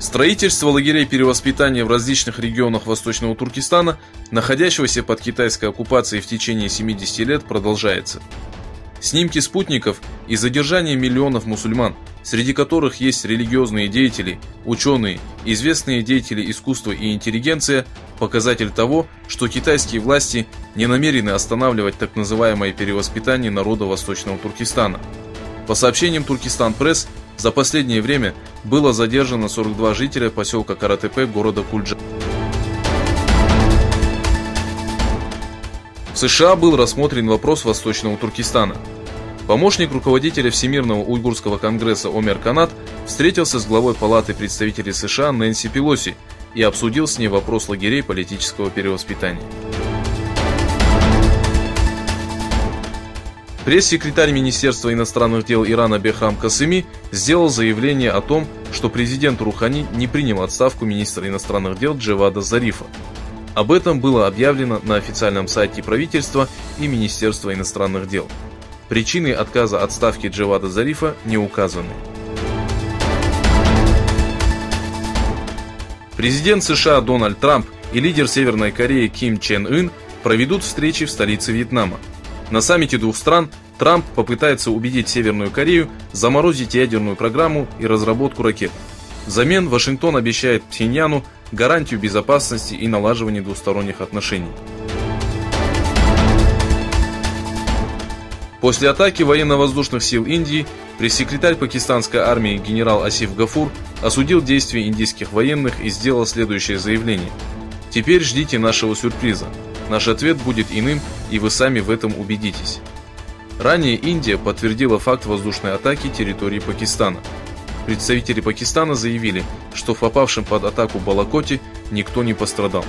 Строительство лагерей перевоспитания в различных регионах Восточного Туркестана, находящегося под китайской оккупацией в течение 70 лет, продолжается. Снимки спутников и задержание миллионов мусульман, среди которых есть религиозные деятели, ученые, известные деятели искусства и интеллигенция, показатель того, что китайские власти не намерены останавливать так называемое перевоспитание народа Восточного Туркестана. По сообщениям Туркестан Пресс, за последнее время было задержано 42 жителя поселка Каратепе города Кульджа. В США был рассмотрен вопрос Восточного Туркестана. Помощник руководителя Всемирного уйгурского конгресса Омер Канат встретился с главой Палаты представителей США Нэнси Пелоси и обсудил с ней вопрос лагерей политического перевоспитания. Пресс-секретарь Министерства иностранных дел Ирана Бехрам Касыми сделал заявление о том, что президент Рухани не принял отставку министра иностранных дел Джавада Зарифа. Об этом было объявлено на официальном сайте правительства и Министерства иностранных дел. Причины отказа от отставки Джавада Зарифа не указаны. Президент США Дональд Трамп и лидер Северной Кореи Ким Чен Ын проведут встречи в столице Вьетнама. На саммите двух стран Трамп попытается убедить Северную Корею заморозить ядерную программу и разработку ракет. Взамен Вашингтон обещает Пхеньяну гарантию безопасности и налаживания двусторонних отношений. После атаки военно-воздушных сил Индии пресс-секретарь пакистанской армии генерал Асиф Гафур осудил действия индийских военных и сделал следующее заявление: «Теперь ждите нашего сюрприза. Наш ответ будет иным, и вы сами в этом убедитесь». Ранее Индия подтвердила факт воздушной атаки территории Пакистана. Представители Пакистана заявили, что в попавшем под атаку Балакоте никто не пострадал.